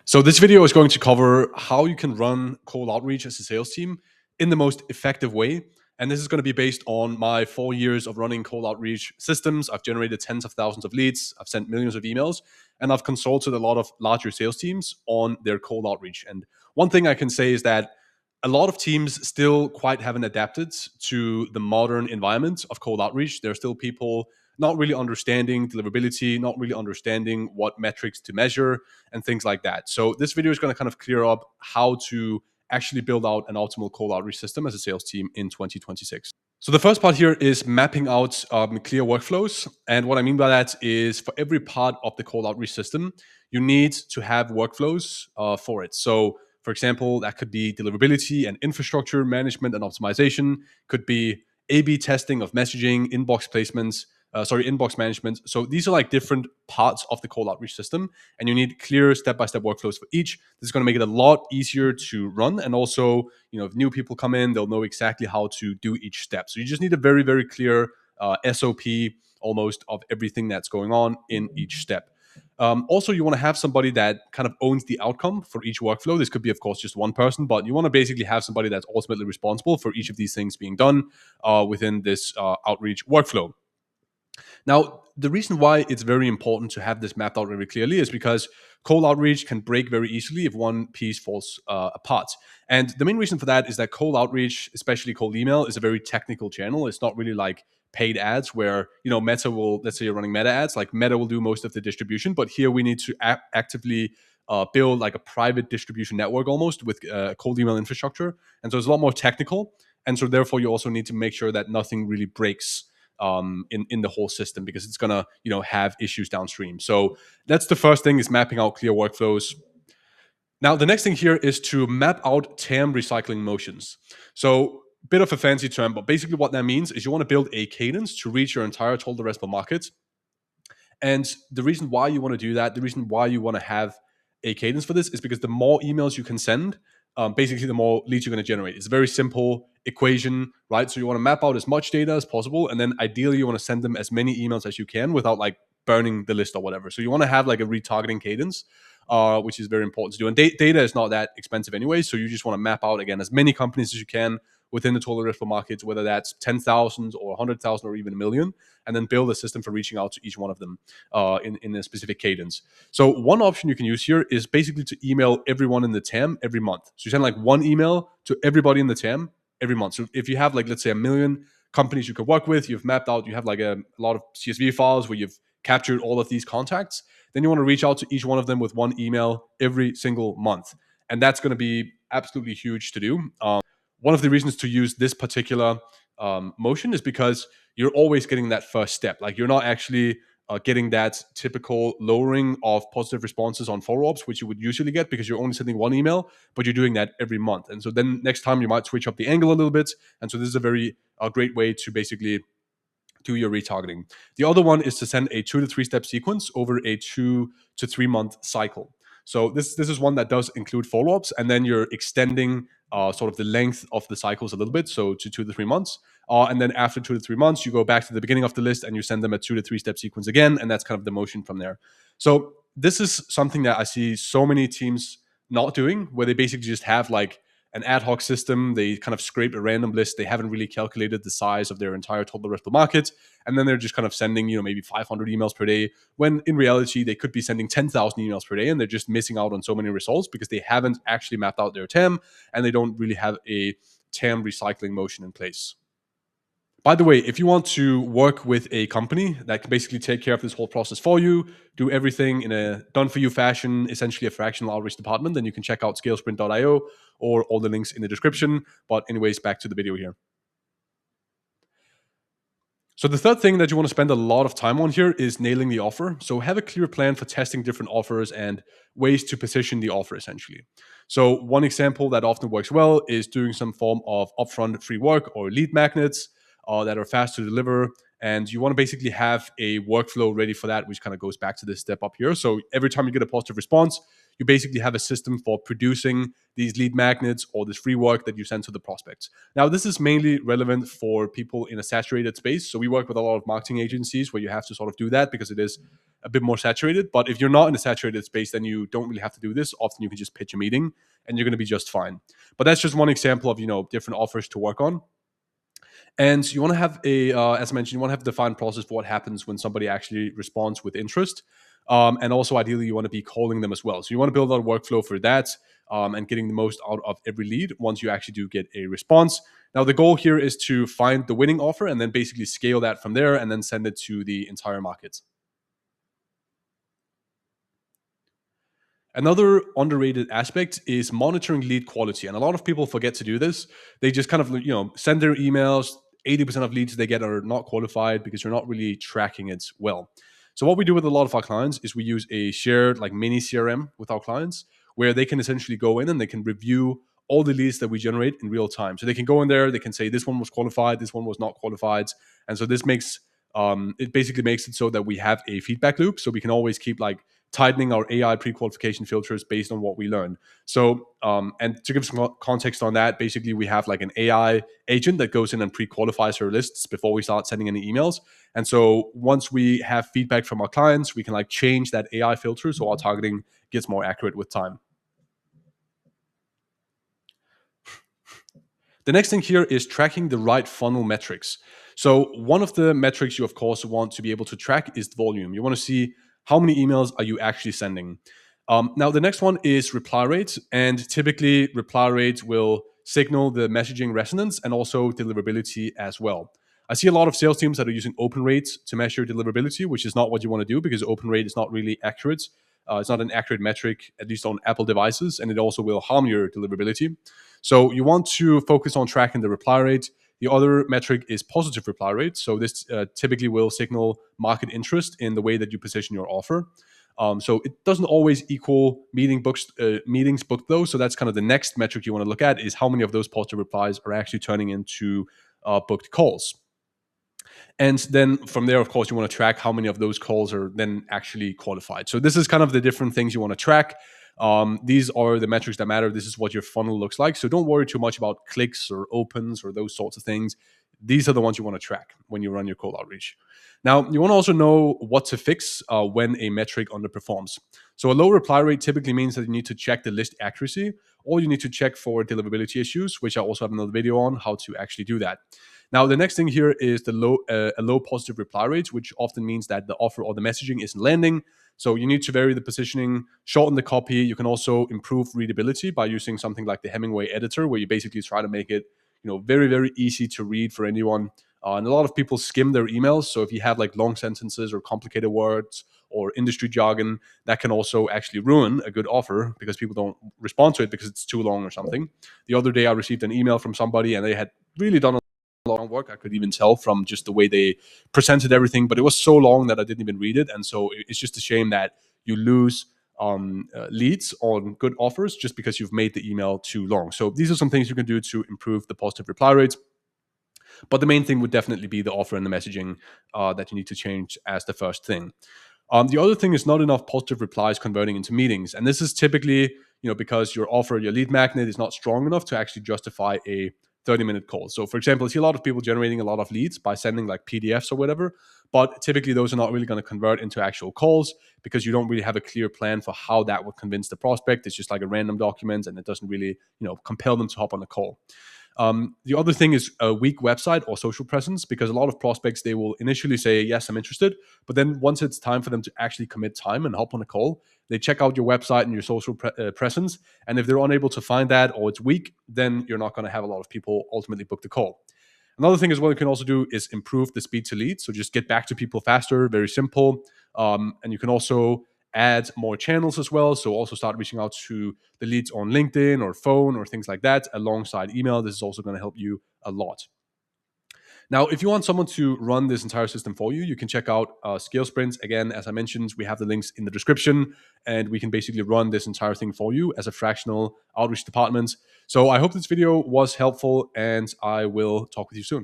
So this video is going to cover how you can run cold outreach as a sales team in the most effective way. And this is going to be based on my 4 years of running cold outreach systems. I've generated tens of thousands of leads. I've sent millions of emails, and I've consulted a lot of larger sales teams on their cold outreach. And one thing I can say is that a lot of teams still quite haven't adapted to the modern environment of cold outreach. There are still people not really understanding deliverability, not really understanding what metrics to measure, and things like that. So this video is going to kind of clear up how to actually build out an optimal cold outreach system as a sales team in 2026. So the first part here is mapping out clear workflows. And what I mean by that is for every part of the cold outreach system, you need to have workflows for it. So for example, that could be deliverability and infrastructure management and optimization, could be A/B testing of messaging, inbox management. So these are like different parts of the cold outreach system, and you need clear step-by-step workflows for each. This is going to make it a lot easier to run, and also, if new people come in, they'll know exactly how to do each step. So you just need a very, very clear SOP almost of everything that's going on in each step. Also, you want to have somebody that kind of owns the outcome for each workflow. This could be, of course, just one person, but you want to basically have somebody that's ultimately responsible for each of these things being done within this outreach workflow. Now, the reason why it's very important to have this mapped out very clearly is because cold outreach can break very easily if one piece falls apart. And the main reason for that is that cold outreach, especially cold email, is a very technical channel. It's not really like paid ads where, Meta will, let's say you're running Meta ads, like Meta will do most of the distribution. But here we need to actively build like a private distribution network almost with cold email infrastructure. And so it's a lot more technical. And so therefore you also need to make sure that nothing really breaks in the whole system, because it's gonna have issues downstream. So that's the first thing, is mapping out clear workflows. Now the next thing here is to map out TAM recycling motions. So bit of a fancy term, but basically what that means is you want to build a cadence to reach your entire total addressable market. And the reason why you want to do that, the reason why you want to have a cadence for this, is because the more emails you can send, basically the more leads you're going to generate. It's a very simple equation, right? So you want to map out as much data as possible, and then ideally you want to send them as many emails as you can without like burning the list or whatever. So you want to have like a retargeting cadence, which is very important to do. And data is not that expensive anyway, so you just want to map out again as many companies as you can within the total addressable markets, whether that's 10,000 or 100,000 or even a million, and then build a system for reaching out to each one of them in a specific cadence. So one option you can use here is basically to email everyone in the TAM every month. So you send like one email to everybody in the TAM every month. So if you have like, let's say, a million companies you could work with, you've mapped out, you have like a lot of CSV files where you've captured all of these contacts, then you want to reach out to each one of them with one email every single month. And that's going to be absolutely huge to do. One of the reasons to use this particular motion is because you're always getting that first step. Like you're not actually getting that typical lowering of positive responses on follow-ups, which you would usually get because you're only sending one email, but you're doing that every month. And so then next time you might switch up the angle a little bit. And so this is a very great way to basically do your retargeting. The other one is to send a 2 to 3 step sequence over a 2 to 3 month cycle. So this is one that does include follow-ups, and then you're extending sort of the length of the cycles a little bit, so to 2 to 3 months. And then after 2 to 3 months, you go back to the beginning of the list and you send them a 2 to 3 step sequence again, and that's kind of the motion from there. So this is something that I see so many teams not doing, where they basically just have like an ad hoc system. They kind of scrape a random list. They haven't really calculated the size of their entire total addressable market. And then they're just kind of sending, maybe 500 emails per day, when in reality, they could be sending 10,000 emails per day, and they're just missing out on so many results because they haven't actually mapped out their TAM, and they don't really have a TAM recycling motion in place. By the way, if you want to work with a company that can basically take care of this whole process for you, do everything in a done-for-you fashion, essentially a fractional outreach department, then you can check out scalesprint.io, or all the links in the description. But anyways, back to the video here. So the third thing that you want to spend a lot of time on here is nailing the offer. So have a clear plan for testing different offers and ways to position the offer, essentially. So one example that often works well is doing some form of upfront free work or lead magnets that are fast to deliver. And you want to basically have a workflow ready for that, which kind of goes back to this step up here. So every time you get a positive response, you basically have a system for producing these lead magnets or this free work that you send to the prospects. Now, this is mainly relevant for people in a saturated space. So we work with a lot of marketing agencies where you have to sort of do that because it is a bit more saturated. But if you're not in a saturated space, then you don't really have to do this. Often you can just pitch a meeting and you're going to be just fine. But that's just one example of, different offers to work on. And you want to have as I mentioned, you want to have a defined process for what happens when somebody actually responds with interest. And also, ideally, you want to be calling them as well. So you want to build out a workflow for that, and getting the most out of every lead once you actually do get a response. Now, the goal here is to find the winning offer and then basically scale that from there and then send it to the entire market. Another underrated aspect is monitoring lead quality. And a lot of people forget to do this. They just kind of, send their emails. 80% of leads they get are not qualified because you're not really tracking it well. So what we do with a lot of our clients is we use a shared like mini CRM with our clients where they can essentially go in and they can review all the leads that we generate in real time. So they can go in there, they can say this one was qualified, this one was not qualified. And so this makes it basically makes it so that we have a feedback loop so we can always keep like tightening our AI pre-qualification filters based on what we learn. So, and to give some context on that, basically we have like an AI agent that goes in and pre-qualifies our lists before we start sending any emails. And so once we have feedback from our clients, we can like change that AI filter so our targeting gets more accurate with time. The next thing here is tracking the right funnel metrics. So one of the metrics you of course want to be able to track is the volume. You want to see how many emails are you actually sending. Now the next one is reply rate, and typically reply rate will signal the messaging resonance and also deliverability as well. I see a lot of sales teams that are using open rates to measure deliverability, which is not what you want to do because open rate is not really accurate. It's not an accurate metric, at least on Apple devices, and it also will harm your deliverability. So you want to focus on tracking the reply rate. The other metric is positive reply rate. So this typically will signal market interest in the way that you position your offer. So it doesn't always equal meetings booked though. So that's kind of the next metric you want to look at is how many of those positive replies are actually turning into booked calls. And then from there, of course, you want to track how many of those calls are then actually qualified. So this is kind of the different things you want to track. These are the metrics that matter. This is what your funnel looks like. So don't worry too much about clicks or opens or those sorts of things. These are the ones you want to track when you run your cold outreach. Now, you want to also know what to fix when a metric underperforms. So a low reply rate typically means that you need to check the list accuracy, or you need to check for deliverability issues, which I also have another video on how to actually do that. Now, the next thing here is a low positive reply rate, which often means that the offer or the messaging isn't landing. So you need to vary the positioning, shorten the copy. You can also improve readability by using something like the Hemingway editor, where you basically try to make it, very, very easy to read for anyone. And a lot of people skim their emails. So if you have like long sentences or complicated words or industry jargon, that can also actually ruin a good offer because people don't respond to it because it's too long or something. The other day, I received an email from somebody and they had really done a lot of work. I could even tell from just the way they presented everything, but it was so long that I didn't even read it. And so it's just a shame that you lose leads on good offers just because you've made the email too long. So these are some things you can do to improve the positive reply rates. But the main thing would definitely be the offer and the messaging that you need to change as the first thing. The other thing is not enough positive replies converting into meetings. And this is typically, because your offer, your lead magnet is not strong enough to actually justify a 30-minute call. So for example, I see a lot of people generating a lot of leads by sending like PDFs or whatever, but typically those are not really going to convert into actual calls because you don't really have a clear plan for how that would convince the prospect. It's just like a random document and it doesn't really, compel them to hop on a call. The other thing is a weak website or social presence, because a lot of prospects, they will initially say, yes, I'm interested. But then once it's time for them to actually commit time and hop on a call, they check out your website and your social presence. And if they're unable to find that or it's weak, then you're not going to have a lot of people ultimately book the call. Another thing as well you can also do is improve the speed to lead. So just get back to people faster, very simple. And you can also add more channels as well. So also start reaching out to the leads on LinkedIn or phone or things like that alongside email. This is also going to help you a lot. Now, if you want someone to run this entire system for you, you can check out Scale Sprints. Again, as I mentioned, we have the links in the description, and we can basically run this entire thing for you as a fractional outreach department. So I hope this video was helpful, and I will talk with you soon.